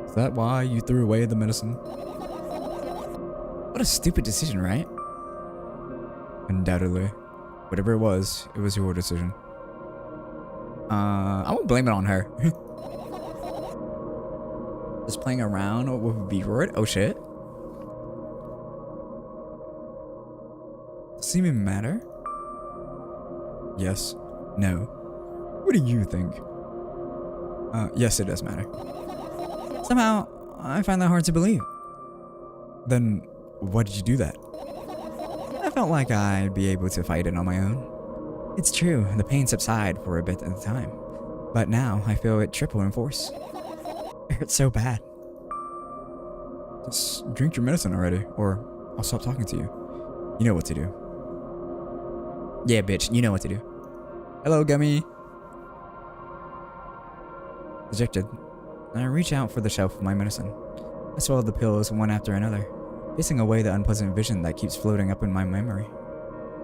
Is that why you threw away the medicine? What a stupid decision, right? Undoubtedly. Whatever it was your decision. I won't blame it on her. Just playing around with V-Roid? Oh shit. Does it even matter? Yes. No. What do you think? Yes, it does matter. Somehow, I find that hard to believe. Then, why did you do that? I felt like I'd be able to fight it on my own. It's true, the pain subsided for a bit at the time. But now, I feel it triple in force. It hurts so bad. Just drink your medicine already, or I'll stop talking to you. You know what to do. Yeah, bitch, you know what to do. Hello, Gummy. Dejected, I reach out for the shelf of my medicine. I swallow the pills one after another, chasing away the unpleasant vision that keeps floating up in my memory.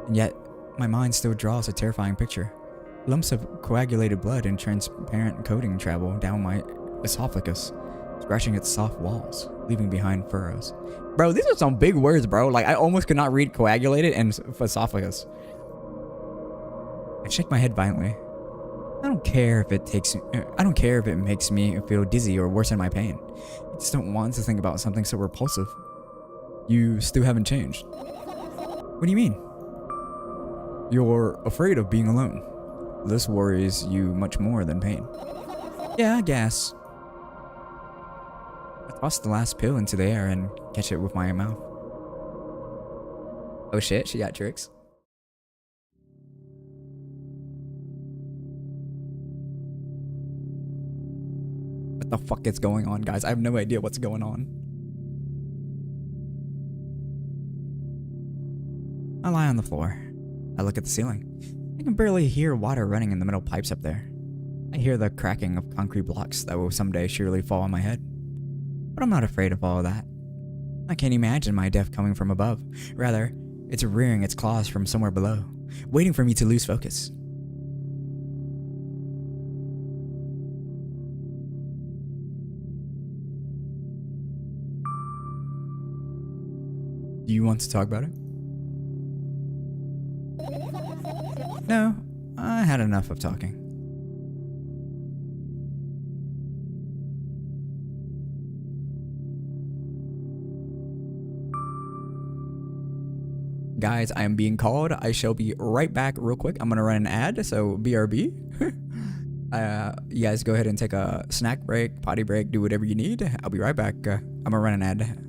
And yet, my mind still draws a terrifying picture. Lumps of coagulated blood and transparent coating travel down my esophagus, scratching its soft walls, leaving behind furrows. Bro, these are some big words, bro. Like, I almost could not read coagulated and esophagus. I shake my head violently. I don't care if it makes me feel dizzy or worsen my pain. I just don't want to think about something so repulsive. You still haven't changed. What do you mean? You're afraid of being alone. This worries you much more than pain. Yeah, I guess. I toss the last pill into the air and catch it with my mouth. Oh shit, she got tricks. What the fuck is going on, guys? I have no idea what's going on. I lie on the floor. I look at the ceiling. I can barely hear water running in the metal pipes up there. I hear the cracking of concrete blocks that will someday surely fall on my head. But I'm not afraid of all of that. I can't imagine my death coming from above. Rather, it's rearing its claws from somewhere below, waiting for me to lose focus. Do you want to talk about it? No, I had enough of talking. Guys, I am being called. I shall be right back real quick. I'm gonna run an ad, so BRB. You guys go ahead and take a snack break, potty break, do whatever you need. I'll be right back. I'm gonna run an ad.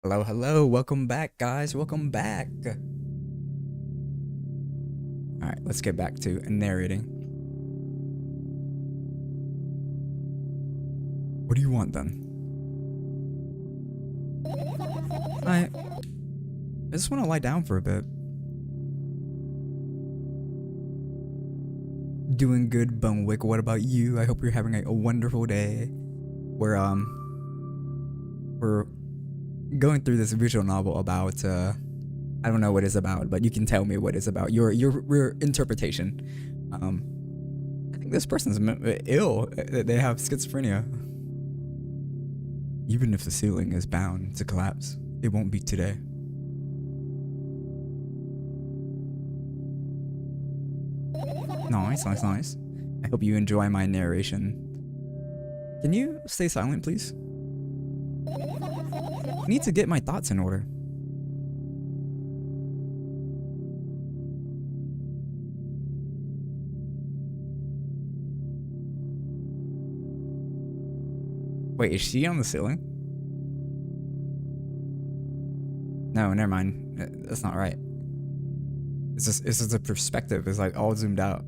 Hello, hello. Welcome back, guys. Welcome back. Alright, let's get back to narrating. What do you want then? I just want to lie down for a bit. Doing good, Bumwick. What about you? I hope you're having a wonderful day. We're going through this visual novel about I don't know what it's about, but you can tell me what it's about. Your interpretation. I think this person's ill. They have schizophrenia. Even if the ceiling is bound to collapse, it won't be today. Nice, nice, nice. I hope you enjoy my narration. Can you stay silent, please? I need to get my thoughts in order. Wait, is she on the ceiling? No, never mind. That's not right. It's just a perspective. It's like all zoomed out.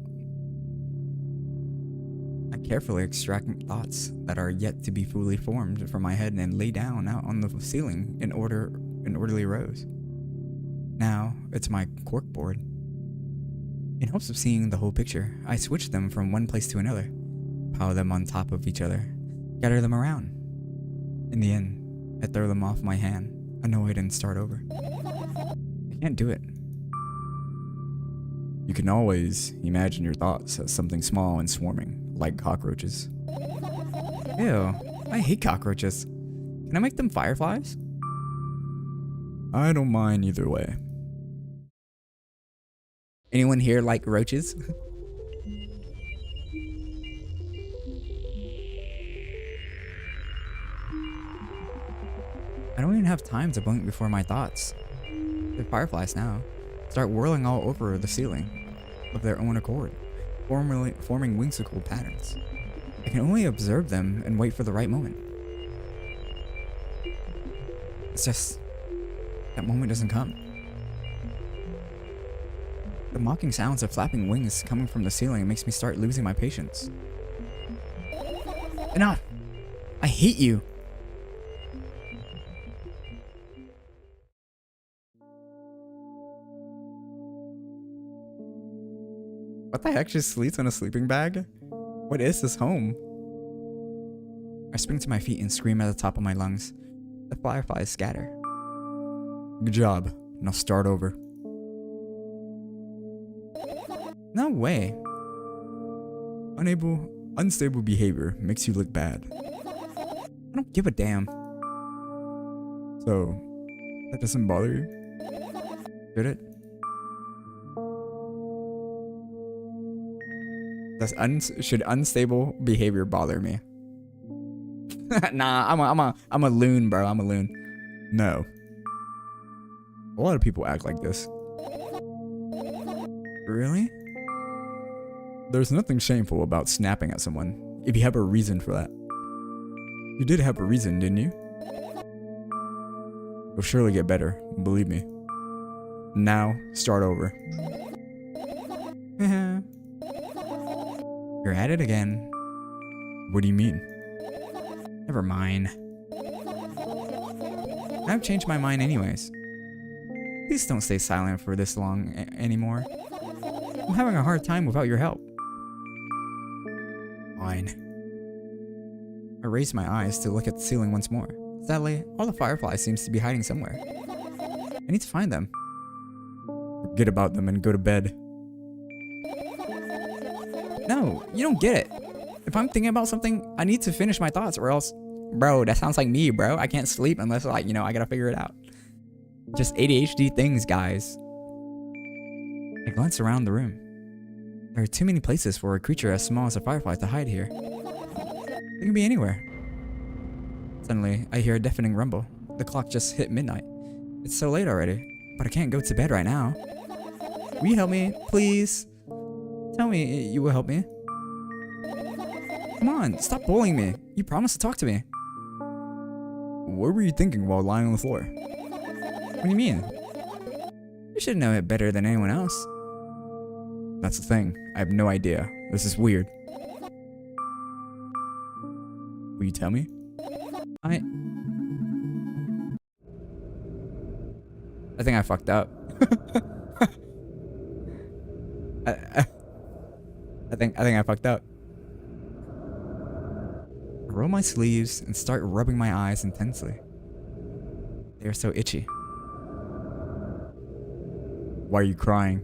I carefully extract thoughts that are yet to be fully formed from my head and lay down out on the ceiling in orderly rows. Now it's my corkboard. In hopes of seeing the whole picture, I switch them from one place to another, pile them on top of each other, gather them around. In the end, I throw them off my hand, annoyed, and start over. I can't do it. You can always imagine your thoughts as something small and swarming, like cockroaches. Ew, I hate cockroaches. Can I make them fireflies? I don't mind either way. Anyone here like roaches? I don't even have time to blink before my thoughts. They're fireflies now. Start whirling all over the ceiling of their own accord, forming whimsical patterns. I can only observe them and wait for the right moment. It's just that moment doesn't come. The mocking sounds of flapping wings coming from the ceiling makes me start losing my patience. Enough! I hate you! What the heck? She sleeps in a sleeping bag? What is this home? I spring to my feet and scream at the top of my lungs. The fireflies scatter. Good job. Now start over. No way. Unstable behavior makes you look bad. I don't give a damn. So, that doesn't bother you? Did it? Should unstable behavior bother me? Nah, I'm a loon, bro. I'm a loon. No. A lot of people act like this. Really? There's nothing shameful about snapping at someone if you have a reason for that. You did have a reason, didn't you? You'll surely get better, believe me. Now, start over. You're at it again. What do you mean? Never mind. I've changed my mind anyways. Please don't stay silent for this long anymore. I'm having a hard time without your help. Fine. I raise my eyes to look at the ceiling once more. Sadly, all the fireflies seems to be hiding somewhere. I need to find them. Forget about them and go to bed. No, you don't get it. If I'm thinking about something, I need to finish my thoughts or else... Bro, that sounds like me, bro. I can't sleep unless, like, I gotta figure it out. Just ADHD things, guys. I glance around the room. There are too many places for a creature as small as a firefly to hide here. It can be anywhere. Suddenly, I hear a deafening rumble. The clock just hit midnight. It's so late already, but I can't go to bed right now. Will you help me, please? Tell me you will help me. Come on, stop bullying me. You promised to talk to me. What were you thinking while lying on the floor? What do you mean? You should know it better than anyone else. That's the thing. I have no idea. This is weird. Will you tell me? I think I fucked up. I think I fucked up. I roll my sleeves and start rubbing my eyes intensely. They are so itchy. Why are you crying?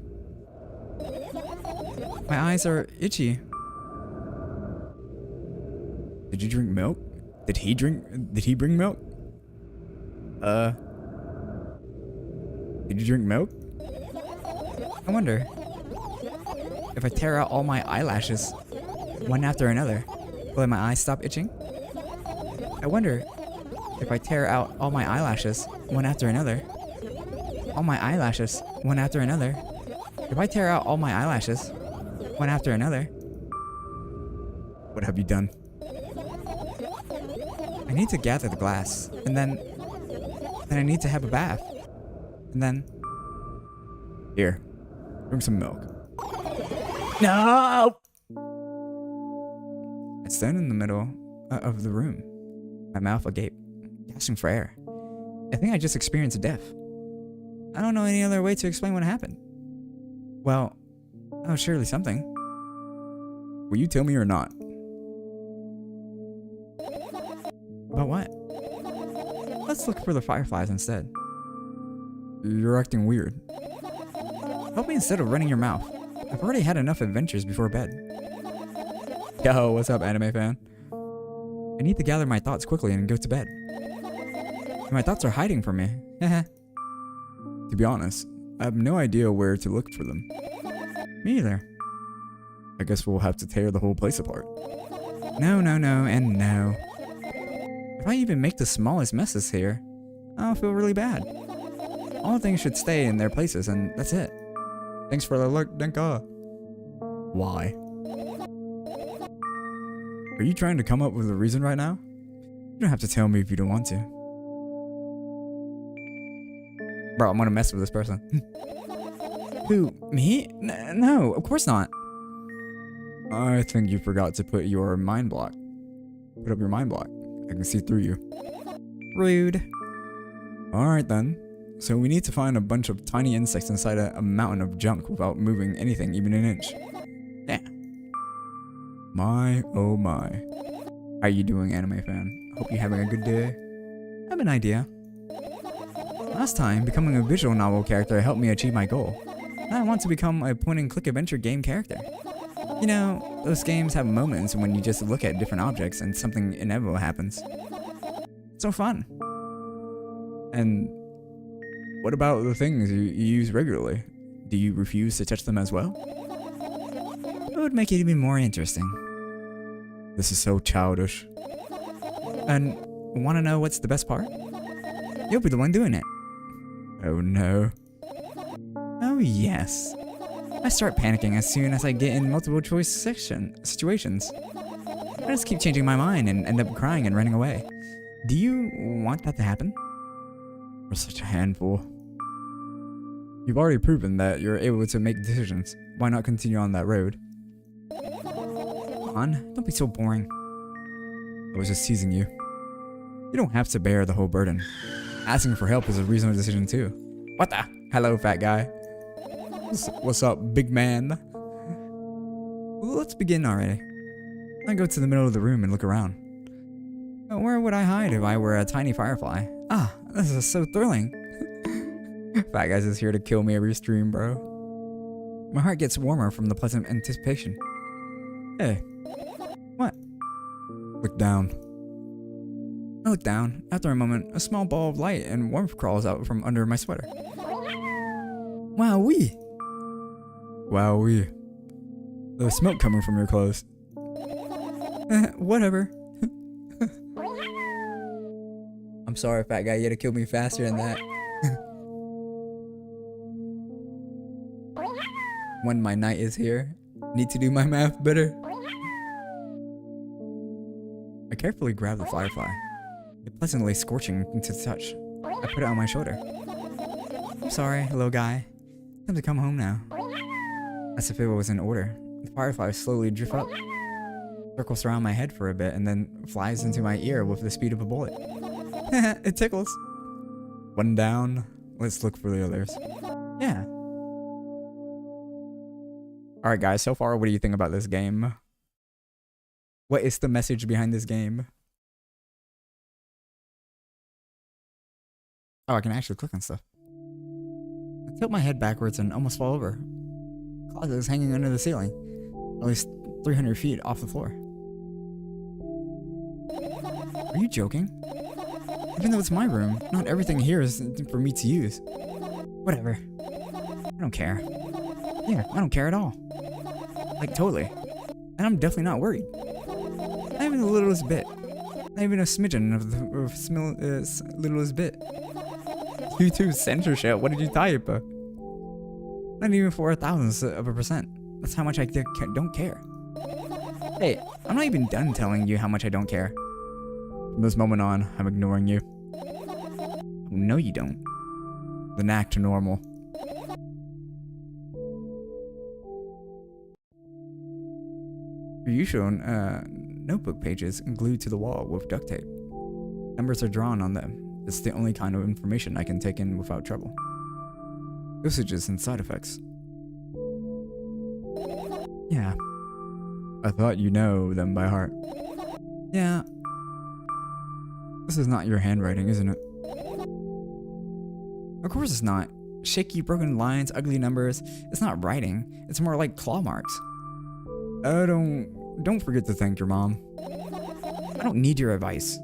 My eyes are itchy. Did you drink milk? Did he bring milk? Did you drink milk? I wonder if I tear out all my eyelashes one after another, will my eyes stop itching? I wonder if I tear out all my eyelashes one after another. All my eyelashes one after another. If I tear out all my eyelashes one after another. What have you done? I need to gather the glass, and then I need to have a bath. And then here, drink some milk. No! I stand in the middle of the room, my mouth agape, gasping for air. I think I just experienced death. I don't know any other way to explain what happened. Well, oh, surely something. Will you tell me or not? About what? Let's look for the fireflies instead. You're acting weird. Help me instead of running your mouth. I've already had enough adventures before bed. Yo, what's up, anime fan? I need to gather my thoughts quickly and go to bed. My thoughts are hiding from me. To be honest, I have no idea where to look for them. Me either. I guess we'll have to tear the whole place apart. No, and no. If I even make the smallest messes here, I'll feel really bad. All things should stay in their places, and that's it. Thanks for the look, Denka. Why? Are you trying to come up with a reason right now? You don't have to tell me if you don't want to. Bro, I'm gonna mess with this person. Who? Me? No, of course not. I think you forgot to put your mind block. Put up your mind block. I can see through you. Rude. Alright then. So we need to find a bunch of tiny insects inside a mountain of junk without moving anything even an inch. Yeah. My, oh my. How you doing, anime fan? Hope you're having a good day. I have an idea. Last time, becoming a visual novel character helped me achieve my goal. Now I want to become a point-and-click adventure game character. You know, those games have moments when you just look at different objects and something inevitable happens. So fun. And what about the things you use regularly? Do you refuse to touch them as well? It would make it even more interesting. This is so childish. And want to know what's the best part? You'll be the one doing it. Oh no. Oh yes. I start panicking as soon as I get in multiple choice situations. I just keep changing my mind and end up crying and running away. Do you want that to happen? You're such a handful. You've already proven that you're able to make decisions. Why not continue on that road? Come on, don't be so boring. I was just teasing you. You don't have to bear the whole burden. Asking for help is a reasonable decision too. What the? Hello, fat guy. What's up, big man? Well, let's begin already. I go to the middle of the room and look around. Where would I hide if I were a tiny firefly? Ah, this is so thrilling. Fat guy's just here to kill me every stream, bro. My heart gets warmer from the pleasant anticipation. Hey. What? Look down. I look down. After a moment, a small ball of light and warmth crawls out from under my sweater. Wowee! Wowee. There's smoke coming from your clothes. Whatever. I'm sorry, fat guy. You had to kill me faster than that. When my night is here, need to do my math better. I carefully grab the firefly. It's pleasantly scorching to the touch. I put it on my shoulder. I'm sorry, little guy. Time to come home now. As if it was in order, the fireflies slowly drift up, circles around my head for a bit, and then flies into my ear with the speed of a bullet. It tickles. One down. Let's look for the others. Yeah. Alright guys, so far what do you think about this game? What is the message behind this game? Oh, I can actually click on stuff. I tilt my head backwards and almost fall over. The closet is hanging under the ceiling, at least 300 feet off the floor. Are you joking? Even though it's my room, not everything here is for me to use. Whatever. I don't care. Yeah, I don't care at all. Like, totally. And I'm definitely not worried. Not even the littlest bit. Not even a smidgen of the littlest bit. YouTube censorship, what did you type? Not even for 1,000th of a percent. That's how much I don't care. Hey, I'm not even done telling you how much I don't care. From this moment on, I'm ignoring you. No, you don't. Then act normal. Your usual notebook pages glued to the wall with duct tape. Numbers are drawn on them. It's the only kind of information I can take in without trouble. Dosages and side effects. Yeah. I thought you know them by heart. Yeah. This is not your handwriting, isn't it? Of course it's not. Shaky, broken lines, ugly numbers. It's not writing. It's more like claw marks. Don't forget to thank your mom. I don't need your advice.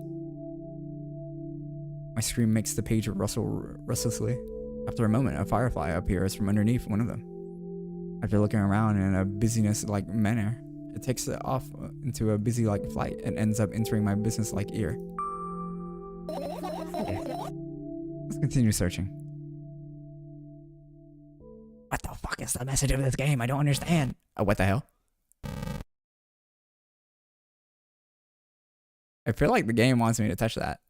My scream makes the page rustle restlessly. After a moment, a firefly appears from underneath one of them. After looking around in a busyness-like manner, it takes it off into a busy-like flight and ends up entering my business-like ear. Okay. Let's continue searching. What the fuck is the message of this game? I don't understand. Oh, what the hell? I feel like the game wants me to touch that.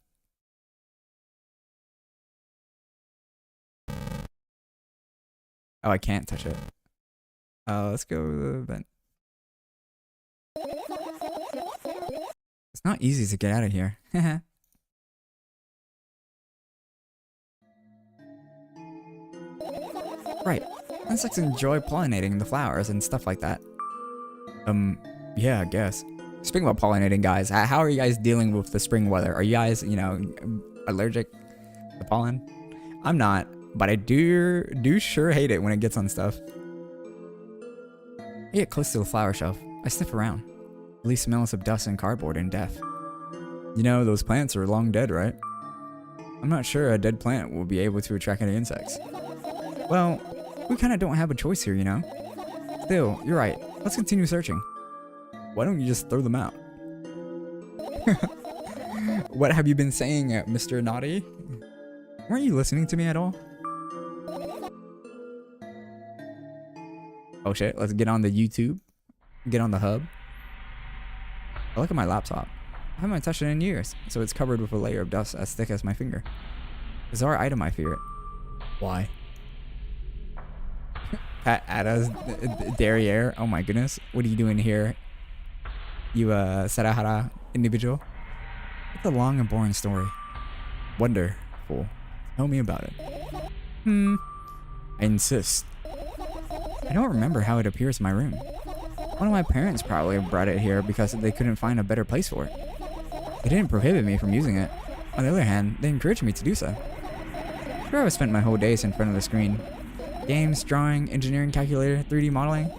Oh, I can't touch it. Let's go to the event. It's not easy to get out of here. Right. Insects enjoy pollinating the flowers and stuff like that. Yeah, I guess. Speaking about pollinating, guys, how are you guys dealing with the spring weather? Are you guys, you know, allergic to pollen? I'm not, but I do sure hate it when it gets on stuff. I get close to the flower shelf. I sniff around. At least smells of dust and cardboard and death. You know, those plants are long dead, right? I'm not sure a dead plant will be able to attract any insects. Well, we kind of don't have a choice here, you know? Still, you're right. Let's continue searching. Why don't you just throw them out? What have you been saying, Mr. Naughty? Weren't you listening to me at all? Oh shit, let's get on the YouTube. Get on the hub. I look at my laptop. I haven't touched it in years, so it's covered with a layer of dust as thick as my finger. Bizarre item, I fear it. Why? Pat Ada's derriere. Oh my goodness. What are you doing here? You Sarahara individual? It's a long and boring story. Wonderful. Tell me about it. I insist. I don't remember how it appears in my room. One of my parents probably brought it here because they couldn't find a better place for it. They didn't prohibit me from using it. On the other hand, they encouraged me to do so. Sure, I've spent my whole days in front of the screen. Games, drawing, engineering calculator, 3D modeling.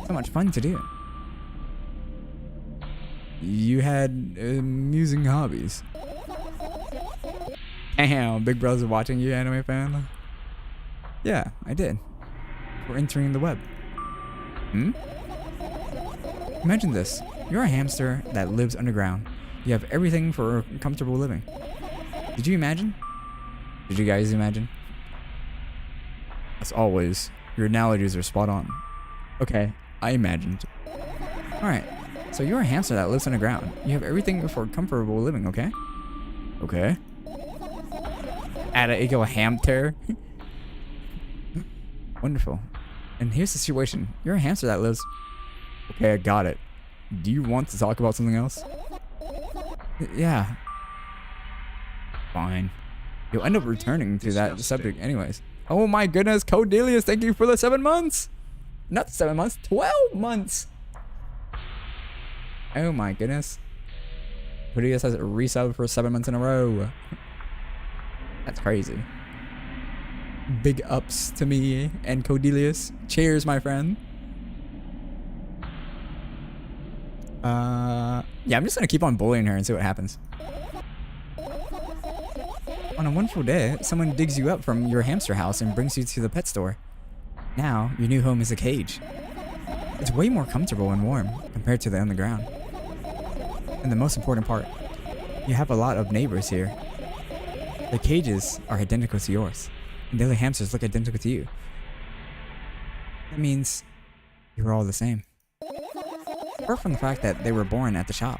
So much fun to do. You had amusing hobbies. Damn, Big Brother's watching you, anime fan. Yeah, I did. We're entering the web. Imagine this. You're a hamster that lives underground. You have everything for comfortable living. Did you imagine? Did you guys imagine? As always, your analogies are spot on. Okay, I imagined. Alright, so you're a hamster that lives underground. You have everything for comfortable living, okay? Okay. Add an equal hamster. Wonderful. And here's the situation. You're a hamster that lives... Okay, I got it. Do you want to talk about something else? Yeah. Fine. You'll end up returning to that subject anyways. Oh my goodness, Codelius, thank you for the 7 months! Not 7 months, 12 months! Oh my goodness. Codelius has a resub for 7 months in a row. That's crazy. Big ups to me and Codelius. Cheers, my friend. Yeah, I'm just gonna keep on bullying her and see what happens. On a wonderful day, someone digs you up from your hamster house and brings you to the pet store. Now, your new home is a cage. It's way more comfortable and warm compared to the underground. And the most important part, you have a lot of neighbors here. The cages are identical to yours, and the other hamsters look identical to you. That means you're all the same. Apart from the fact that they were born at the shop.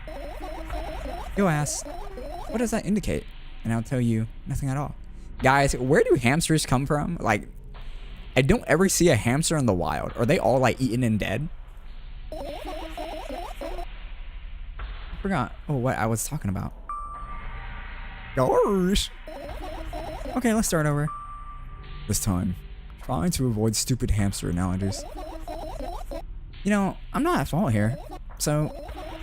You'll ask, what does that indicate? And I'll tell you, nothing at all. Guys, where do hamsters come from? Like, I don't ever see a hamster in the wild. Are they all like eaten and dead? I forgot what I was talking about. Gosh. Okay, let's start over. This time, trying to avoid stupid hamster analogies. You know, I'm not at fault here. So,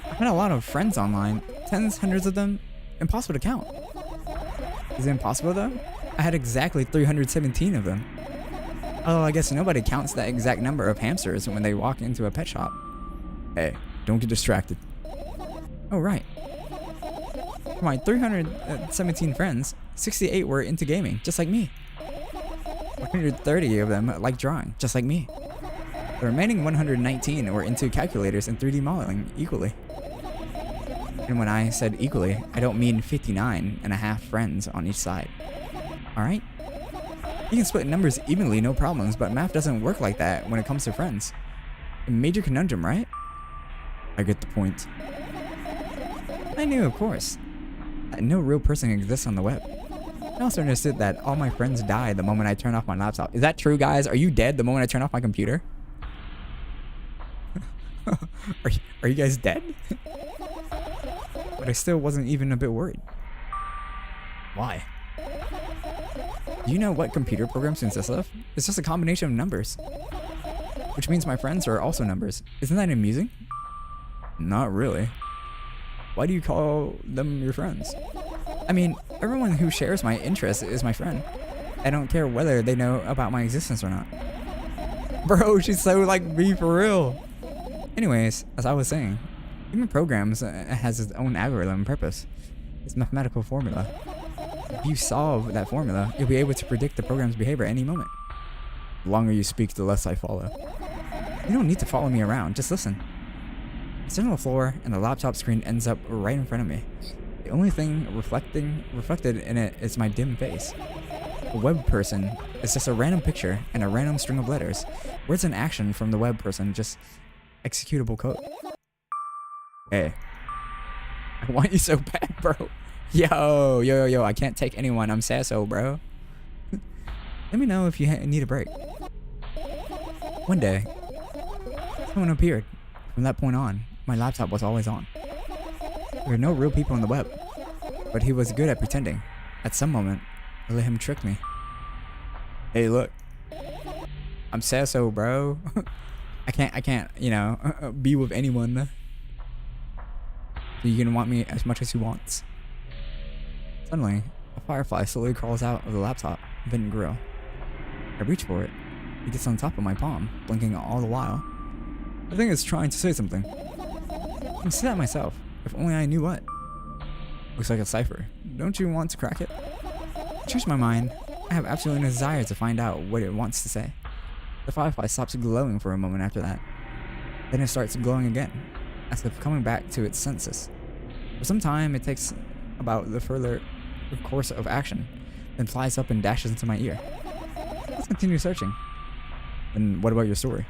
I've had a lot of friends online. Tens, hundreds of them. Impossible to count. Is it impossible though? I had exactly 317 of them. Oh, I guess nobody counts that exact number of hamsters when they walk into a pet shop. Hey, don't get distracted. Oh, right. For my 317 friends, 68 were into gaming, just like me. 130 of them like drawing, just like me. The remaining 119 were into calculators and 3D modeling equally. And when I said equally, I don't mean 59 and a half friends on each side. Alright? You can split numbers evenly, no problems, but math doesn't work like that when it comes to friends. A major conundrum, right? I get the point. I knew, of course, that no real person exists on the web. I also understood that all my friends die the moment I turn off my laptop. Is that true, guys? Are you dead the moment I turn off my computer? Are you guys dead? But I still wasn't even a bit worried. Why? Do you know what computer programs consist of? It's just a combination of numbers. Which means my friends are also numbers. Isn't that amusing? Not really. Why do you call them your friends? I mean, everyone who shares my interest is my friend. I don't care whether they know about my existence or not. Bro, she's so like me for real. Anyways, as I was saying, even programs has its own algorithm and purpose. It's a mathematical formula. If you solve that formula, you'll be able to predict the program's behavior at any moment. The longer you speak, the less I follow. You don't need to follow me around, just listen. I sit on the floor and the laptop screen ends up right in front of me. The only thing reflected in it is my dim face. A web person is just a random picture and a random string of letters. Words in action from the web person, just executable code. Hey. I want you so bad, bro. Yo, I can't take anyone. I'm Sasso, bro. Let me know if you need a break. One day, someone appeared. From that point on, my laptop was always on. There were no real people on the web, but he was good at pretending. At some moment, I let him trick me. Hey, look. I'm Sasso, bro. I can't, you know, be with anyone. So you can want me as much as you want. Suddenly, a firefly slowly crawls out of the laptop vent grill. I reach for it. It gets on top of my palm, blinking all the while. I think it's trying to say something. I say that myself, if only I knew what. Looks like a cipher. Don't you want to crack it? I change my mind. I have absolutely no desire to find out what it wants to say. The firefly stops glowing for a moment after that. Then it starts glowing again, as if coming back to its senses. For some time, it takes about the further course of action, then flies up and dashes into my ear. Let's continue searching. And what about your story?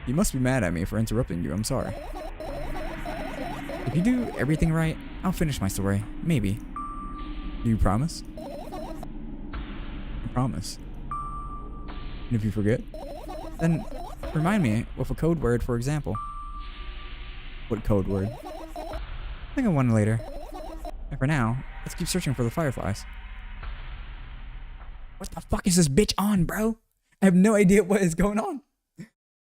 You must be mad at me for interrupting you, I'm sorry. If you do everything right, I'll finish my story. Maybe. Do you promise? I promise. And if you forget, then remind me with a code word, for example. What code word? Think of one later. And for now, let's keep searching for the fireflies. What the fuck is this bitch on, bro? I have no idea what is going on.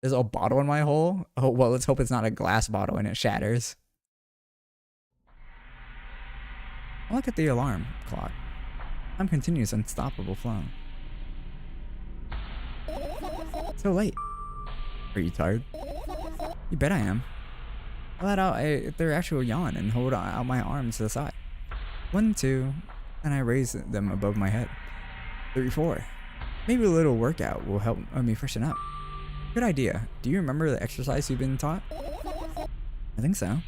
There's a bottle in my hole. Oh, well, let's hope it's not a glass bottle and it shatters. I look at the alarm clock. Time continues unstoppable flowing. So late. Are you tired? You bet I am. I let out their actual yawn and hold out my arms to the side. 1, 2, and I raise them above my head. 3, 4. Maybe a little workout will help me freshen up. Good idea. Do you remember the exercise you've been taught? I think so.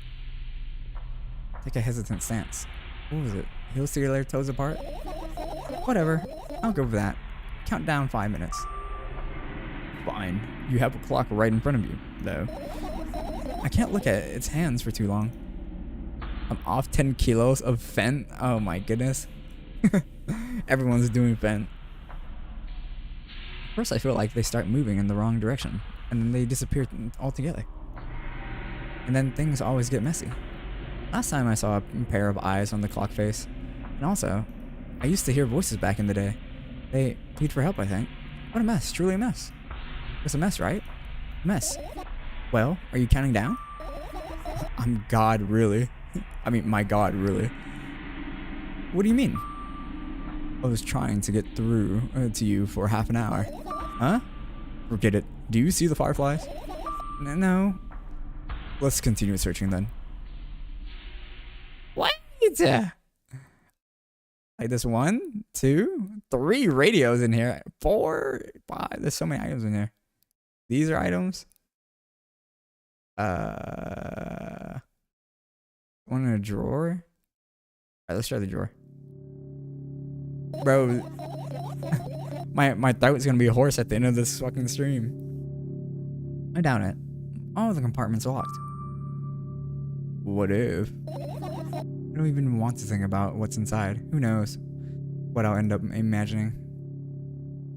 Take a hesitant stance. What was it? Heels together, toes apart? Whatever. I'll go with that. Count down 5 minutes. Fine. You have a clock right in front of you, though. I can't look at its hands for too long. I'm off 10 kilos of Fent. Oh my goodness. Everyone's doing Fent. First I feel like they start moving in the wrong direction, and then they disappear altogether. And then things always get messy. Last time I saw a pair of eyes on the clock face. And also, I used to hear voices back in the day. They plead for help, I think. What a mess, truly a mess. It's a mess, right? Mess. Well, are you counting down? I'm God, really? I mean, my God, really? What do you mean? I was trying to get through to you for half an hour. Huh? Forget it. Do you see the fireflies? No. Let's continue searching then. What? Like this 1, 2, 3 radios in here. 4, 5. There's so many items in here. These are items. One in a drawer. Alright, let's try the drawer. Bro, my throat's gonna be a horse at the end of this fucking stream. I doubt it. All the compartments are locked. What if? I don't even want to think about what's inside. Who knows what I'll end up imagining.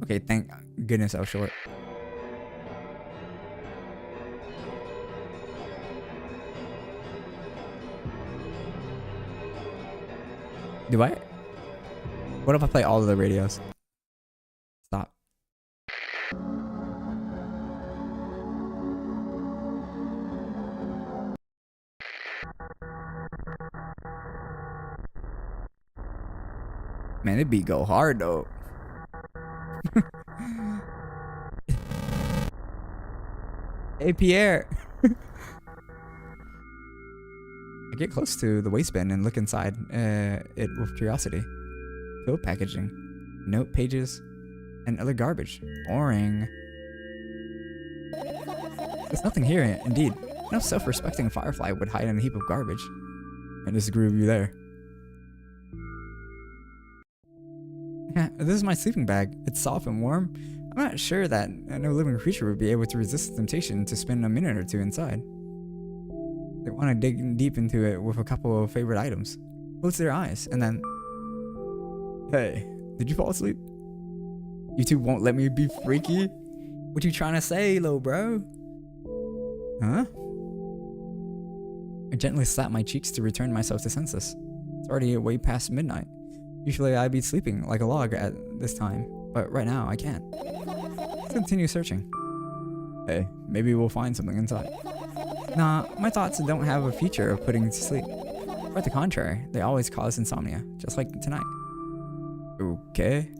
Okay, thank goodness I was short. Do I? What if I play all of the radios? Stop. Man, it beat go hard though. Hey Pierre. I get close to the waste bin and look inside it with curiosity. Pill packaging, note pages, and other garbage. Boring. There's nothing here, indeed. No self-respecting firefly would hide in a heap of garbage. I disagree with you there. Yeah, this is my sleeping bag. It's soft and warm. I'm not sure that no living creature would be able to resist the temptation to spend a minute or two inside. They want to dig deep into it with a couple of favorite items. Close their eyes, and then... Hey, did you fall asleep? You two won't let me be freaky? What you trying to say, little bro? Huh? I gently slap my cheeks to return myself to senses. It's already way past midnight. Usually I'd be sleeping like a log at this time, but right now I can't. Let's continue searching. Hey, maybe we'll find something inside. Nah, my thoughts don't have a feature of putting to sleep. Quite the contrary, they always cause insomnia, just like tonight. Okay.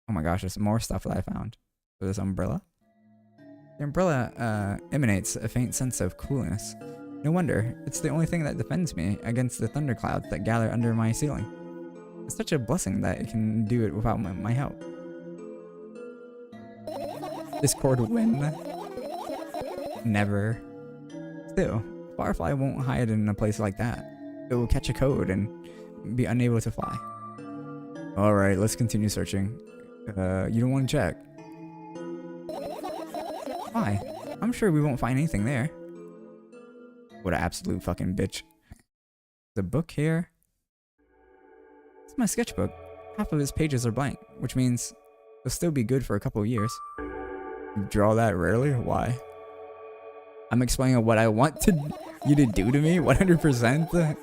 Oh my gosh, there's more stuff that I found. So this umbrella. The umbrella emanates a faint sense of coolness. No wonder, it's the only thing that defends me against the thunderclouds that gather under my ceiling. It's such a blessing that it can do it without my help. Discord win. Never. Still, Firefly won't hide in a place like that. It will catch a code and be unable to fly. Alright, let's continue searching. You don't want to check? Why? I'm sure we won't find anything there. What an absolute fucking bitch. The book here? It's my sketchbook. Half of its pages are blank, which means it'll still be good for a couple of years. You draw that rarely? Why? I'm explaining what I want you to do to me 100%.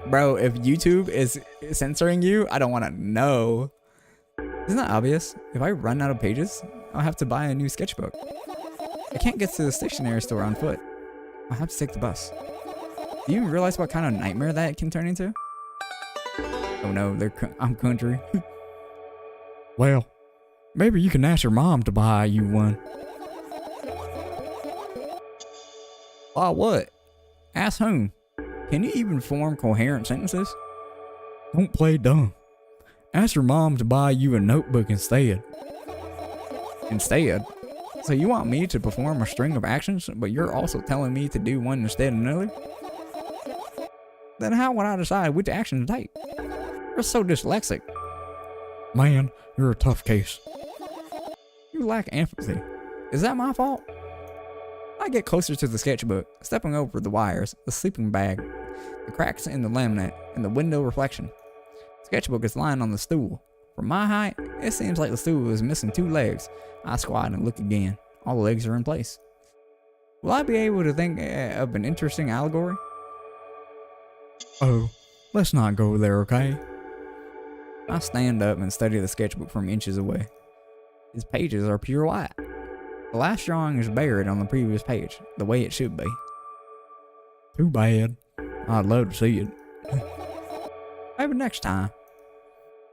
Bro, if YouTube is censoring you, I don't want to know. Isn't that obvious? If I run out of pages, I'll have to buy a new sketchbook. I can't get to the stationery store on foot. I'll have to take the bus. Do you even realize what kind of nightmare that can turn into? Oh no, I'm country. Well, maybe you can ask your mom to buy you one. Buy what? Ask whom? Can you even form coherent sentences? Don't play dumb. Ask your mom to buy you a notebook instead. Instead? So you want me to perform a string of actions, but you're also telling me to do one instead of another? Then how would I decide which action to take? You're so dyslexic. Man, you're a tough case. You lack empathy. Is that my fault? I get closer to the sketchbook, stepping over the wires, the sleeping bag, the cracks in the laminate, and the window reflection. The sketchbook is lying on the stool. From my height, it seems like the stool is missing 2 legs. I squat and look again. All the legs are in place. Will I be able to think of an interesting allegory? Oh, let's not go there, okay? I stand up and study the sketchbook from inches away. Its pages are pure white. The last drawing is buried on the previous page, the way it should be. Too bad. I'd love to see it. Maybe next time.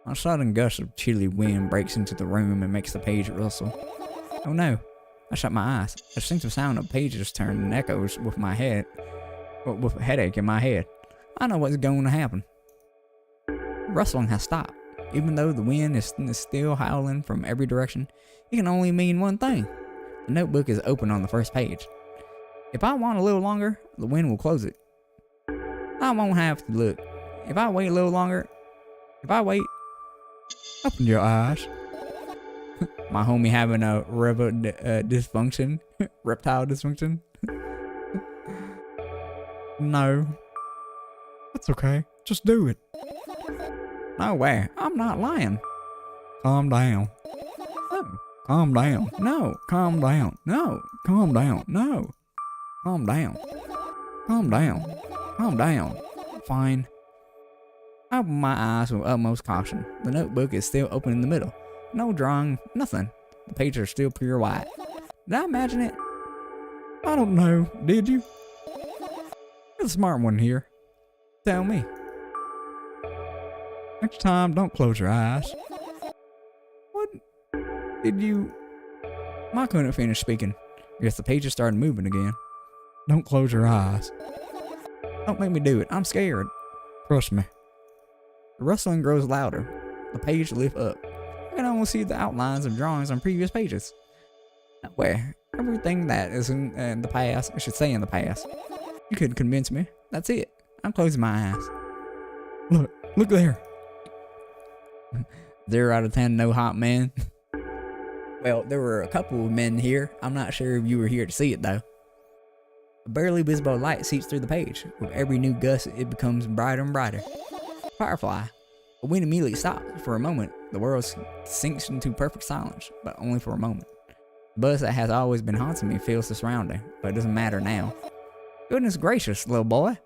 A sudden gust of chilly wind breaks into the room and makes the page rustle. Oh no. I shut my eyes. A distinctive sound of pages turn and echoes with my head, with a headache in my head. I know what's going to happen. The rustling has stopped. Even though the wind is still howling from every direction, it can only mean one thing. The notebook is open on the first page. If I want a little longer, the wind will close it. I won't have to look. If I wait a little longer, open your eyes. My homie having a dysfunction, reptile dysfunction. No. That's okay. Just do it. No way. I'm not lying. Calm down. No. Calm down. No. Calm down. No. Calm down. No. Calm down. Calm down. Calm down. Fine. I open my eyes with utmost caution. The notebook is still open in the middle. No drawing, nothing. The pages are still pure white. Did I imagine it? I don't know. Did you? You're the smart one here. Tell me. Next time, don't close your eyes. What did you... I couldn't finish speaking. I guess the pages started moving again. Don't close your eyes. Don't make me do it. I'm scared. Trust me. The rustling grows louder. The page lifts up. I can almost see the outlines of drawings on previous pages. Where everything that is in the past, I should say in the past. You couldn't convince me. That's it. I'm closing my eyes. Look there. 0 out of 10, no hot men. Well, there were a couple of men here. I'm not sure if you were here to see it though. A barely visible light seeps through the page. With every new gust, it becomes brighter and brighter. Firefly. The wind immediately stops. For a moment, the world sinks into perfect silence, but only for a moment. The buzz that has always been haunting me fills the surrounding, but it doesn't matter now. Goodness gracious, little boy.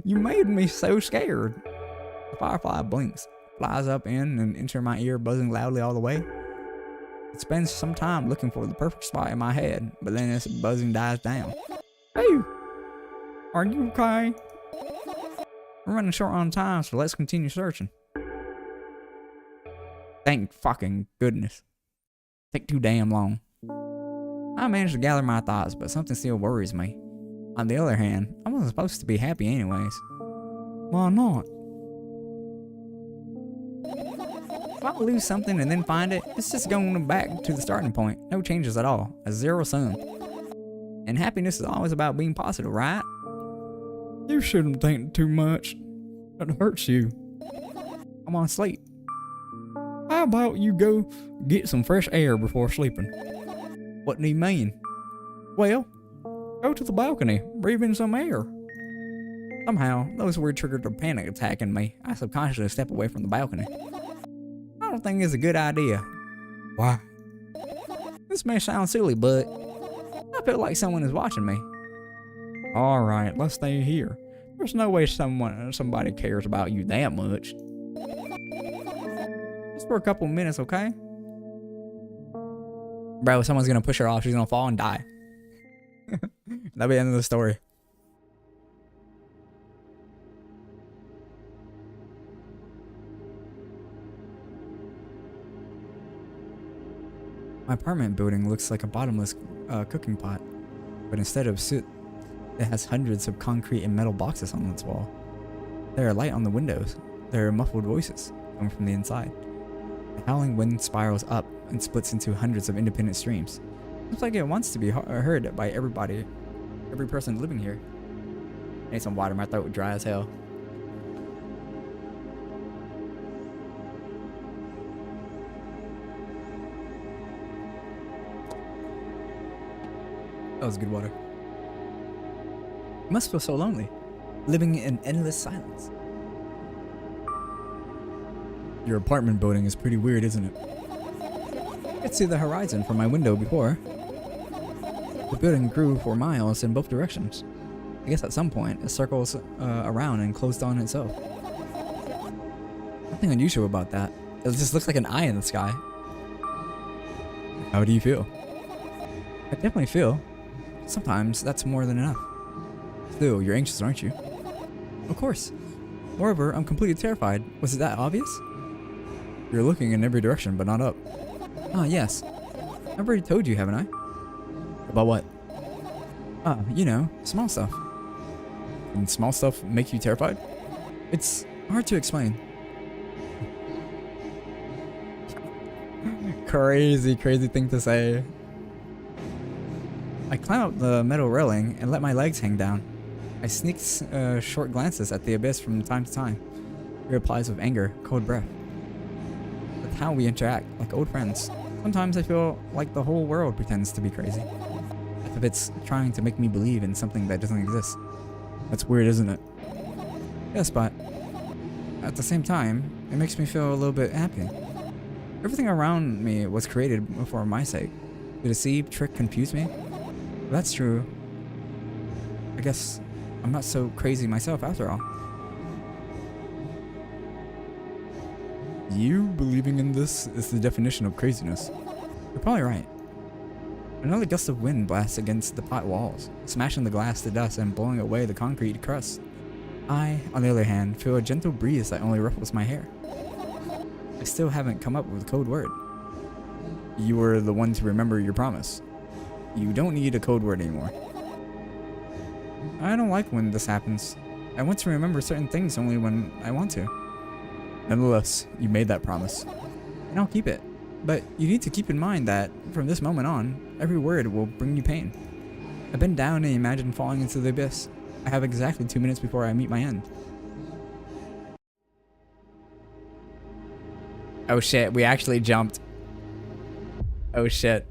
You made me so scared. The firefly blinks, flies up in and into my ear, buzzing loudly all the way. It spends some time looking for the perfect spot in my head, but then its buzzing dies down. Hey! Are you okay? We're running short on time, so let's continue searching. Thank fucking goodness. Take too damn long. I managed to gather my thoughts, but something still worries me. On the other hand, I wasn't supposed to be happy anyways. Why not? If I lose something and then find it, it's just going back to the starting point. No changes at all. A zero sum. And happiness is always about being positive, right? You shouldn't think too much. It hurts you. I'm on sleep. How about you go get some fresh air before sleeping? What do you mean? Well, Go to the balcony, breathe in some air. Somehow, those words triggered a panic attack in me. I subconsciously stepped away from the balcony. I don't think it's a good idea. Why? This may sound silly, but I feel like someone is watching me. Alright, let's stay here. There's no way somebody cares about you that much. Just for a couple minutes, okay? Bro, someone's gonna push her off. She's gonna fall and die. That'll be the end of the story. My apartment building looks like a bottomless cooking pot, but instead of soot, it has hundreds of concrete and metal boxes on its wall. There are light on the windows. There are muffled voices coming from the inside. The howling wind spirals up and splits into hundreds of independent streams. Looks like it wants to be heard by everybody, every person living here. I need some water. My throat dry as hell. That was good water. You must feel so lonely, living in endless silence. Your apartment building is pretty weird, isn't it? I could see the horizon from my window before. The building grew for miles in both directions. I guess at some point it circles around and closed on itself. Nothing unusual about that. It just looks like an eye in the sky. How do you feel? I definitely feel. Sometimes that's more than enough. Still, you're anxious, aren't you? Of course. Moreover, I'm completely terrified. Was it that obvious? You're looking in every direction, but not up. Ah, yes. I've already told you, haven't I? About what? Ah, you know, small stuff. And small stuff make you terrified? It's hard to explain. Crazy thing to say. I climb up the metal railing and let my legs hang down. I sneak short glances at the abyss from time to time. He replies with anger, cold breath. That's how we interact, like old friends. Sometimes I feel like the whole world pretends to be crazy. As if it's trying to make me believe in something that doesn't exist. That's weird, isn't it? Yes, but at the same time, it makes me feel a little bit happy. Everything around me was created for my sake. To deceive, trick, confuse me? If that's true, I guess I'm not so crazy myself after all. You believing in this is the definition of craziness. You're probably right. Another gust of wind blasts against the pot walls, smashing the glass to dust and blowing away the concrete crust. I, on the other hand, feel a gentle breeze that only ruffles my hair. I still haven't come up with a code word. You were the one to remember your promise. You don't need a code word anymore. I don't like when this happens. I want to remember certain things only when I want to. Nonetheless, you made that promise. And I'll keep it. But you need to keep in mind that, from this moment on, every word will bring you pain. I've been down and imagined falling into the abyss. I have exactly 2 minutes before I meet my end. Oh shit, we actually jumped. Oh shit.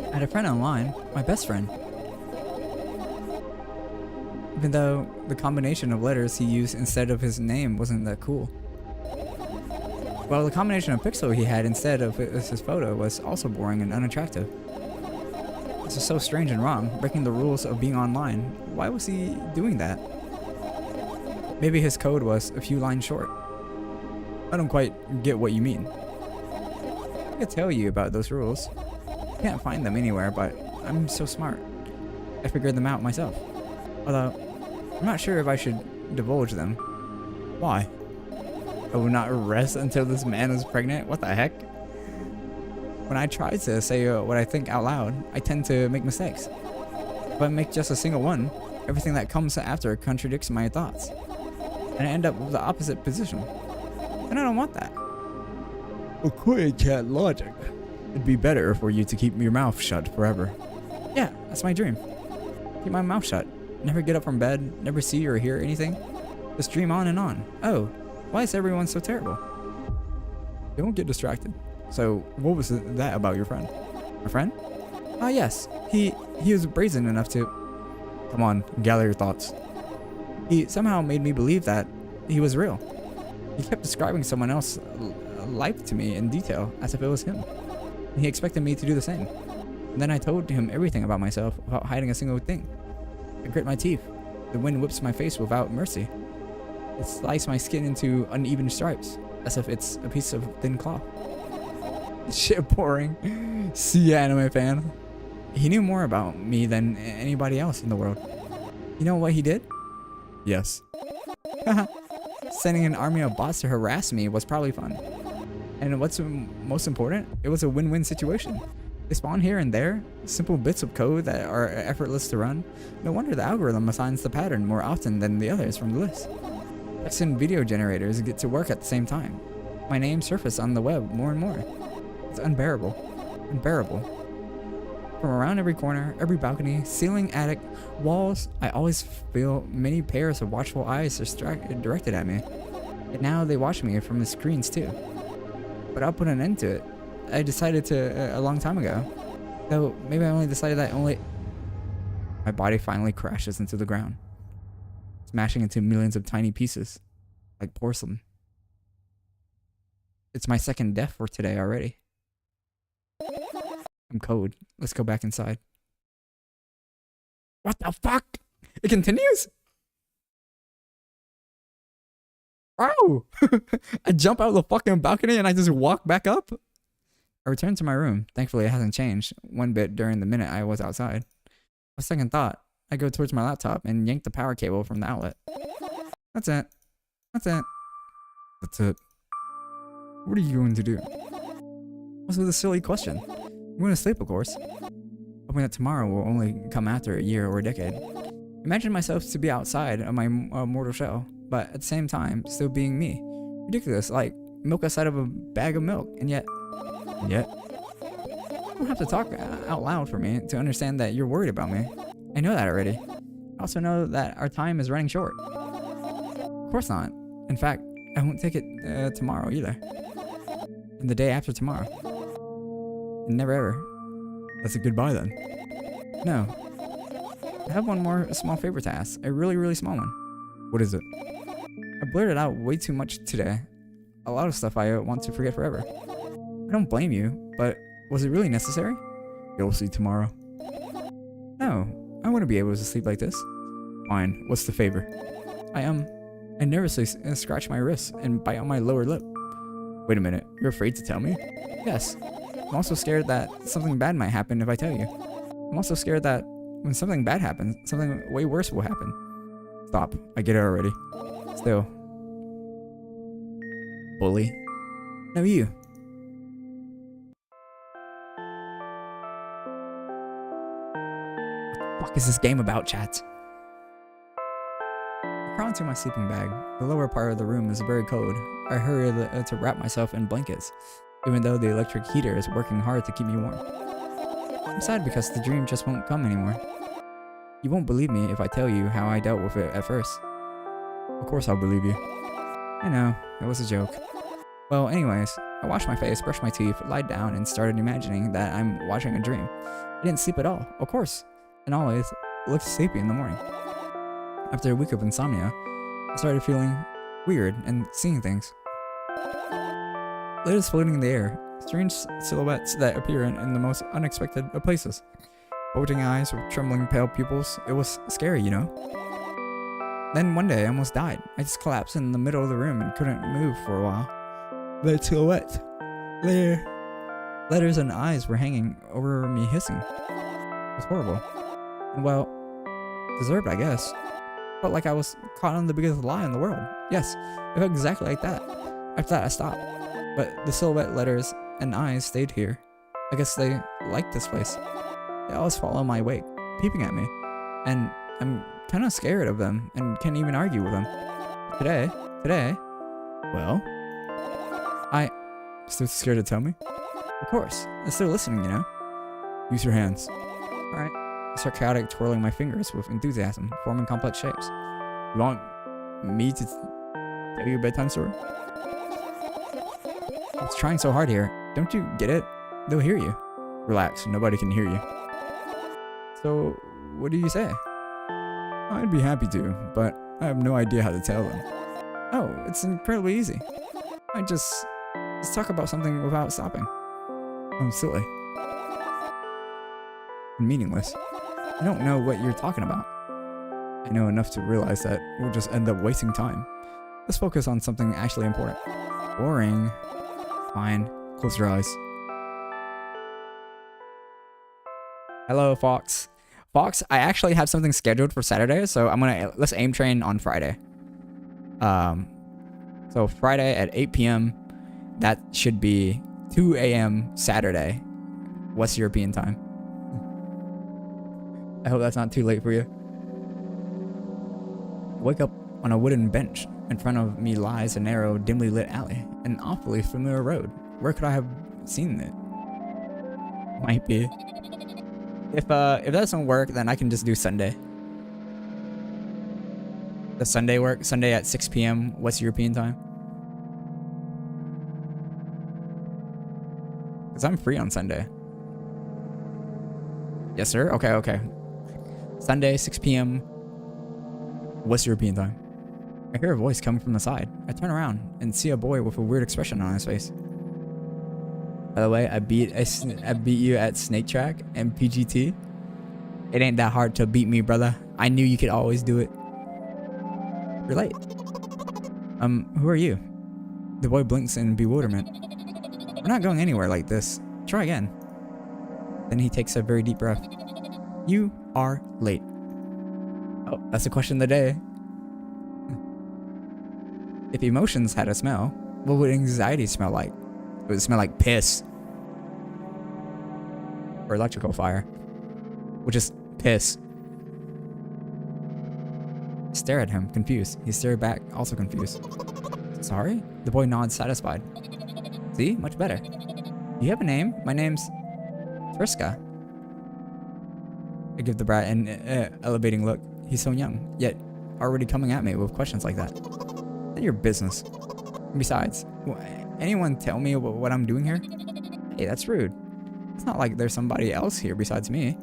I had a friend online, my best friend. Even though the combination of letters he used instead of his name wasn't that cool. Well, the combination of pixel he had instead of his photo was also boring and unattractive. This is so strange and wrong, breaking the rules of being online. Why was he doing that? Maybe his code was a few lines short. I don't quite get what you mean. I could tell you about those rules. I can't find them anywhere, but I'm so smart. I figured them out myself. Although, I'm not sure if I should divulge them. Why? I will not rest until this man is pregnant? What the heck? When I try to say what I think out loud, I tend to make mistakes. If I make just a single one, everything that comes after contradicts my thoughts. And I end up with the opposite position. And I don't want that. According to cat logic, it'd be better for you to keep your mouth shut forever. Yeah, that's my dream. Keep my mouth shut. Never get up from bed, never see or hear anything. Just dream on and on. Oh, why is everyone so terrible? Don't get distracted. So, what was that about your friend? My friend? Ah, yes. He was brazen enough to... Come on, gather your thoughts. He somehow made me believe that he was real. He kept describing someone else's life to me in detail, as if it was him. And he expected me to do the same. And then I told him everything about myself without hiding a single thing. I grit my teeth. The wind whips my face without mercy. It sliced my skin into uneven stripes, as if it's a piece of thin cloth. Shit pouring. See, anime fan. He knew more about me than anybody else in the world. You know what he did? Yes. Sending an army of bots to harass me was probably fun. And what's most important, it was a win-win situation. They spawn here and there, simple bits of code that are effortless to run. No wonder the algorithm assigns the pattern more often than the others from the list. Text and video generators get to work at the same time. My name surfaced on the web more and more. It's unbearable. Unbearable. From around every corner, every balcony, ceiling, attic, walls, I always feel many pairs of watchful eyes directed at me. And now they watch me from the screens too. But I'll put an end to it. I decided to a long time ago. Though maybe I only decided that only... My body finally crashes into the ground, smashing into millions of tiny pieces, like porcelain. It's my second death for today already. I'm cold. Let's go back inside. What the fuck? It continues? Oh! I jump out of the fucking balcony and I just walk back up? I return to my room. Thankfully, it hasn't changed one bit during the minute I was outside. A second thought, I go towards my laptop and yank the power cable from the outlet. That's it. That's it. That's it. What are you going to do? What's with a silly question? I'm going to sleep, of course. Hoping that tomorrow will only come after a year or a decade. Imagine myself to be outside of my mortal shell, but at the same time, still being me. Ridiculous, like milk outside of a bag of milk, and yet... You don't have to talk out loud for me to understand that you're worried about me. I know that already. I also know that our time is running short. Of course not. In fact, I won't take it tomorrow either. And the day after tomorrow. And never ever. That's a goodbye then. No. I have one more small favor to ask. A really, really small one. What is it? I blurted out way too much today. A lot of stuff I want to forget forever. I don't blame you, but was it really necessary? You'll see tomorrow. No, I wouldn't be able to sleep like this. Fine, what's the favor? I nervously scratch my wrist and bite on my lower lip. Wait a minute, you're afraid to tell me? Yes. I'm also scared that something bad might happen if I tell you. I'm also scared that when something bad happens, something way worse will happen. Stop, I get it already. Still. Bully. No, you. What the fuck is this game about, chat? I crawl into my sleeping bag. The lower part of the room is very cold. I hurry to wrap myself in blankets, even though the electric heater is working hard to keep me warm. I'm sad because the dream just won't come anymore. You won't believe me if I tell you how I dealt with it at first. Of course I'll believe you. I know, it was a joke. Well, anyways, I washed my face, brushed my teeth, lied down, and started imagining that I'm watching a dream. I didn't sleep at all, of course, and always looked sleepy in the morning. After a week of insomnia, I started feeling weird and seeing things. Letters floating in the air, strange silhouettes that appear in the most unexpected of places. Bulging eyes with trembling pale pupils. It was scary, you know? Then one day I almost died. I just collapsed in the middle of the room and couldn't move for a while. The silhouette. Letters and eyes were hanging over me hissing. It was horrible. And well, deserved, I guess. Felt like I was caught on the biggest lie in the world. Yes, it felt exactly like that. After that I stopped. But the silhouette, letters, and eyes stayed here. I guess they liked this place. They always follow my wake, peeping at me. And I'm kind of scared of them and can't even argue with them. Today, well, I still scared to tell me? Of course, I'm still listening, you know? Use your hands. Alright, I start chaotic twirling my fingers with enthusiasm, forming complex shapes. You want me to tell you a bedtime story? I was trying so hard here. Don't you get it? They'll hear you. Relax, nobody can hear you. So, what do you say? I'd be happy to, but I have no idea how to tell them. Oh, it's incredibly easy. Let's talk about something without stopping. I'm silly. Meaningless. I don't know what you're talking about. I know enough to realize that we'll just end up wasting time. Let's focus on something actually important. Boring. Fine. Close your eyes. Hello, Fox. Fox, I actually have something scheduled for Saturday, so let's aim train on Friday. So Friday at 8 p.m. That should be 2 a.m. Saturday, West European time. I hope that's not too late for you. I wake up on a wooden bench. In front of me lies a narrow, dimly lit alley, an awfully familiar road. Where could I have seen it? Might be. If that doesn't work, then I can just do Sunday. Does Sunday work? Sunday at 6 p.m. West European time? Because I'm free on Sunday. Yes, sir? Okay. Sunday, 6 p.m. West European time. I hear a voice coming from the side. I turn around and see a boy with a weird expression on his face. By the way, I beat you at Snake Track and PGT. It ain't that hard to beat me, brother. I knew you could always do it. You're late. Who are you? The boy blinks in bewilderment. We're not going anywhere like this. Try again. Then he takes a very deep breath. You are late. Oh, that's the question of the day. If emotions had a smell, what would anxiety smell like? It would smell like piss. Or electrical fire. Which is piss. I stare at him, confused. He stared back, also confused. Sorry? The boy nods, satisfied. See? Much better. Do you have a name? My name's Triska. I give the brat an elevating look. He's so young, yet already coming at me with questions like that. That's your business. Besides, anyone tell me what I'm doing here? Hey, that's rude. It's not like there's somebody else here besides me.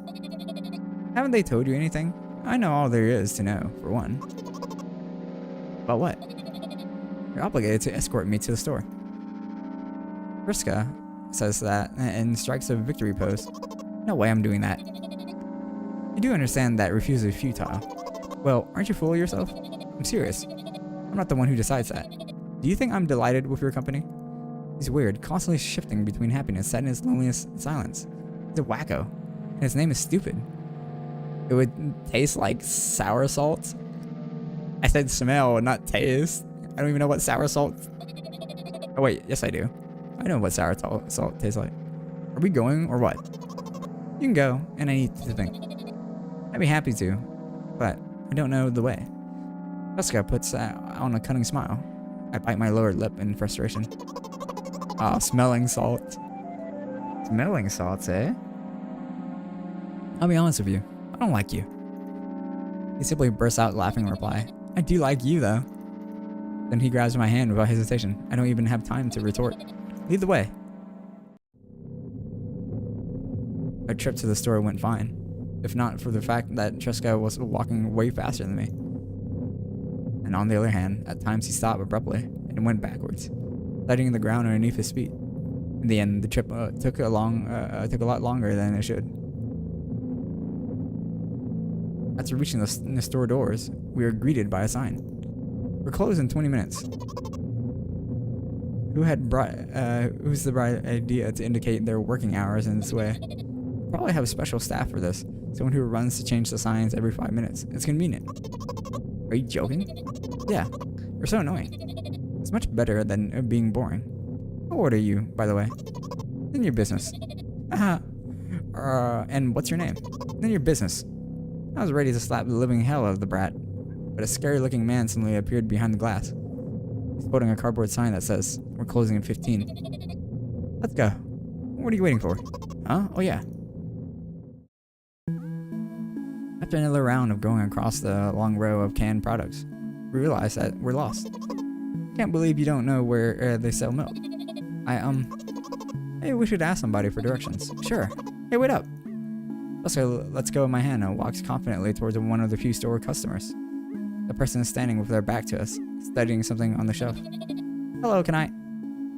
Haven't they told you anything? I know all there is to know, for one. About what? You're obligated to escort me to the store. Triska says that and strikes a victory pose. No way I'm doing that. You do understand that refusal is futile. Well, aren't you full of yourself? I'm serious. I'm not the one who decides that. Do you think I'm delighted with your company? He's weird, constantly shifting between happiness, sadness, loneliness, and silence. He's a wacko, and his name is stupid. It would taste like sour salt. I said smell, not taste. I don't even know what sour salt... Oh wait, yes I do. I know what sour salt tastes like. Are we going or what? You can go, and I need to think. I'd be happy to, but I don't know the way. Jessica puts on a cunning smile. I bite my lower lip in frustration. Ah, smelling salt. Smelling salts, eh? I'll be honest with you. I don't like you. He simply bursts out laughing in reply. I do like you, though. Then he grabs my hand without hesitation. I don't even have time to retort. Lead the way. Our trip to the store went fine, if not for the fact that Triska was walking way faster than me. And on the other hand, at times he stopped abruptly and went backwards, letting the ground underneath his feet. In the end, the trip took a lot longer than it should. After reaching the store doors, we were greeted by a sign. We're closed in 20 minutes. Who's the bright idea to indicate their working hours in this way? We'll probably have a special staff for this. Someone who runs to change the signs every 5 minutes. It's convenient. Are you joking? Yeah. You're so annoying. It's much better than being boring. How old are you, by the way? None your business. Haha. And what's your name? None your business. I was ready to slap the living hell out of the brat, but a scary-looking man suddenly appeared behind the glass. He's holding a cardboard sign that says, "We're closing in 15. Let's go. What are you waiting for? Huh? Oh yeah. After another round of going across the long row of canned products, we realize that we're lost. Can't believe you don't know where they sell milk. Maybe we should ask somebody for directions. Sure. Hey, wait up. Let's go in my hand and walks confidently towards one of the few store customers. The person is standing with their back to us, studying something on the shelf. Hello, can I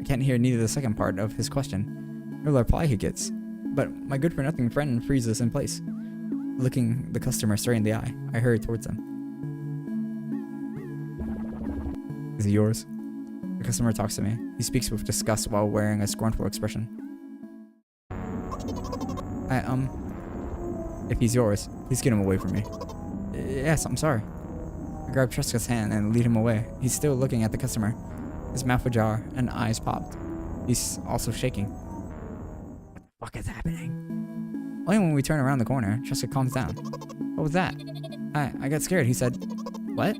can't hear neither the second part of his question, nor the reply he gets, but my good-for-nothing friend freezes in place. Looking the customer straight in the eye, I hurry towards him. Is he yours? The customer talks to me. He speaks with disgust while wearing a scornful expression. If he's yours, please get him away from me. Yes, I'm sorry. I grab Tresca's hand and lead him away. He's still looking at the customer, his mouth ajar and eyes popped. He's also shaking. What the fuck is happening? Only when we turn around the corner, Tresca calms down. What was that? I got scared. He said, what?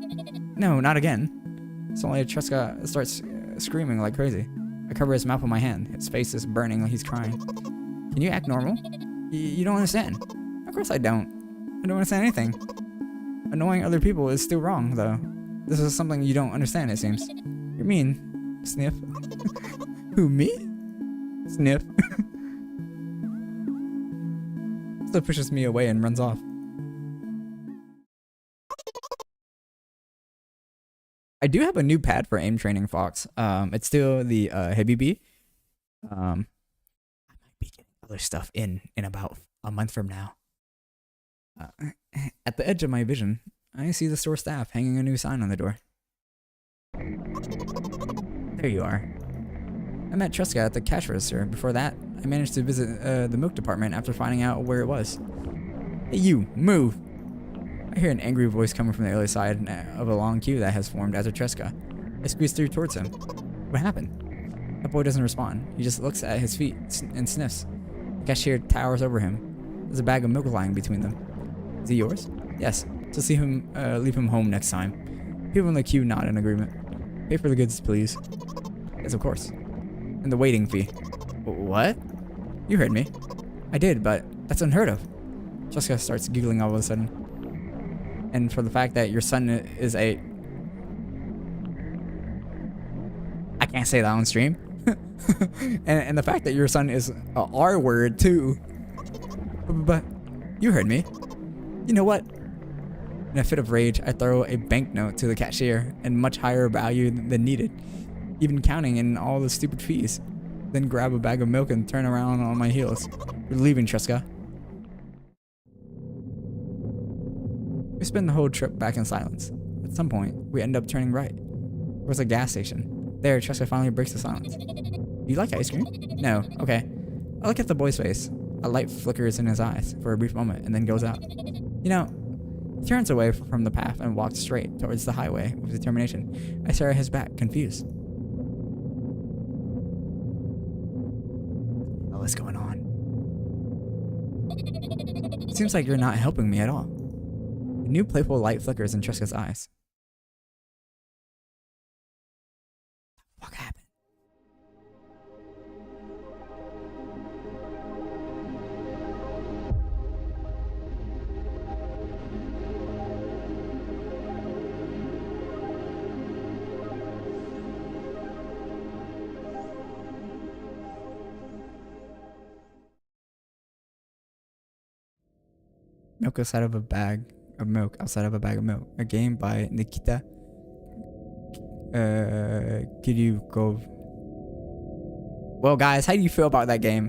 No, not again. Suddenly Tresca starts screaming like crazy. I cover his mouth with my hand. His face is burning like he's crying. Can you act normal? You don't understand. Of course I don't. I don't understand anything. Annoying other people is still wrong, though. This is something you don't understand, it seems. You're mean. Sniff. Who, me? Sniff. Still pushes me away and runs off. I do have a new pad for aim training, Fox. It's still the Heavy B. I might be getting other stuff in about a month from now. At the edge of my vision, I see the store staff hanging a new sign on the door. There you are. I met Tresca at the cash register. Before that, I managed to visit the milk department after finding out where it was. Hey you, move! I hear an angry voice coming from the other side of a long queue that has formed after Tresca. I squeeze through towards him. What happened? That boy doesn't respond. He just looks at his feet and sniffs. The cashier towers over him. There's a bag of milk lying between them. Is he yours? Yes. Just leave him home next time. People in the queue nod in agreement. Pay for the goods, please. Yes, of course. And the waiting fee. What? You heard me. I did, but that's unheard of. Tresca starts giggling all of a sudden. And for the fact that your son is a... I can't say that on stream. and the fact that your son is a R word too. But you heard me. You know what? In a fit of rage, I throw a banknote to the cashier in much higher value than needed, even counting in all the stupid fees. Then grab a bag of milk and turn around on my heels. We're leaving, Tresca. We spend the whole trip back in silence. At some point, we end up turning right. There was a gas station. There, Tresca finally breaks the silence. Do you like ice cream? No. Okay. I look at the boy's face. A light flickers in his eyes for a brief moment and then goes out. You know, he turns away from the path and walks straight towards the highway with determination. I stare at his back, confused. What's going on? It seems like you're not helping me at all. A new playful light flickers in Tresca's eyes. What happened? Milk outside of a bag of milk. Outside of a bag of milk. A game by Nikita Kiryukov. Well, guys, how do you feel about that game?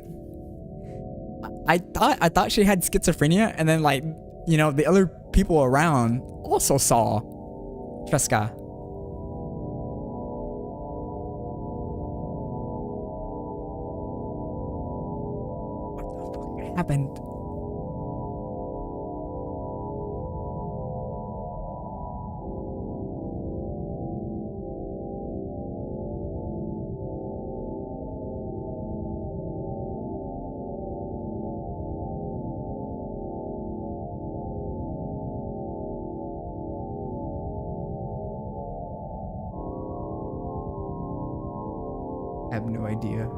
I thought she had schizophrenia, and then like, you know, the other people around also saw Tresca. What the fuck happened? I have no idea.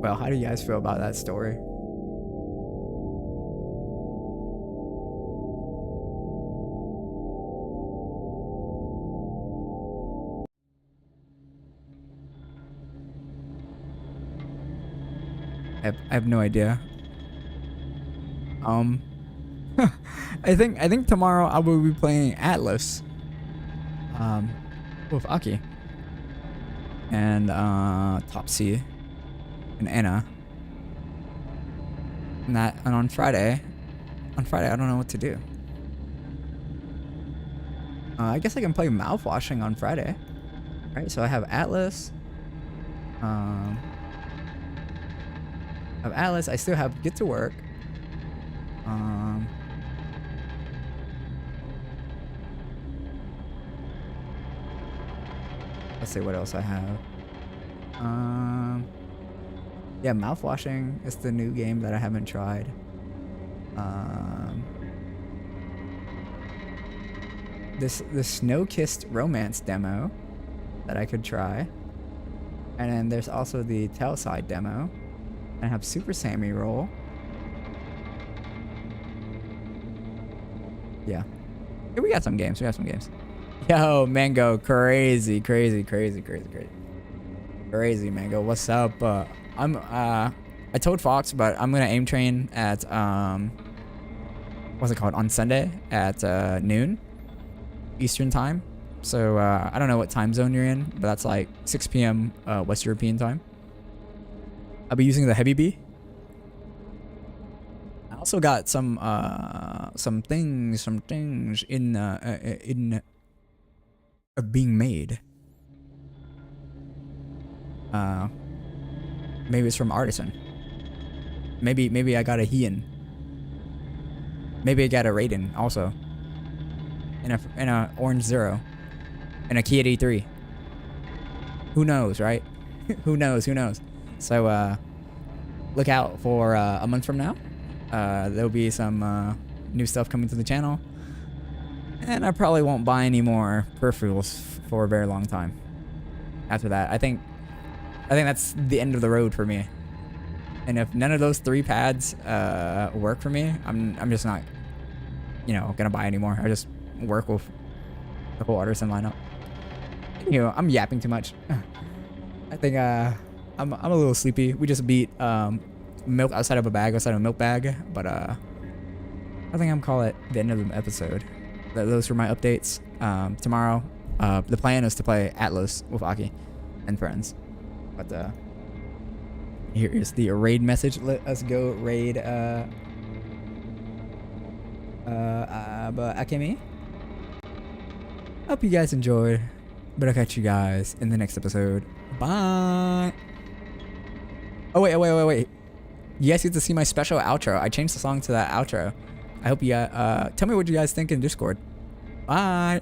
Well, how do you guys feel about that story? I have no idea. I think tomorrow I will be playing Atlas. With Aki. And Topsy and Anna. And on Friday I don't know what to do. I guess I can play Mouthwashing on Friday. Right, so I have Atlas. I still have Get to Work. Let's see what else I have. Yeah, Mouthwashing is the new game that I haven't tried. This Snow-Kissed Romance demo that I could try. And then there's also the Tellside demo. And I have Super Sammy Roll. Yeah. Yeah, we got some games. Yo, Mango, crazy, Mango. What's up? I told Fox, but I'm gonna aim train at what's it called, on Sunday at noon Eastern time. So I don't know what time zone you're in, but that's like 6 p.m. West European time. I'll be using the Heavy B. I also got some things in being made. Maybe it's from Artisan. Maybe I got a Heian. Maybe I got a Raiden also. And a Orange Zero. And a Kia D3. Who knows, right? Who knows? So look out for a month from now. There'll be some new stuff coming to the channel. And I probably won't buy any more peripherals for a very long time. After that, I think that's the end of the road for me. And if none of those 3 pads work for me, I'm just not, gonna buy anymore. I just work with the whole Artisan lineup. I'm yapping too much. I think I'm a little sleepy. We just beat milk outside of a milk bag, but I think I'm call it the end of the episode. Those were my updates. Tomorrow, the plan is to play Atlas with Aki and friends. But here is the raid message. Let us go raid Akemi. Hope you guys enjoyed, but I'll catch you guys in the next episode. Bye. Oh wait. You guys get to see my special outro. I changed the song to that outro. I hope you tell me what you guys think in Discord. Bye.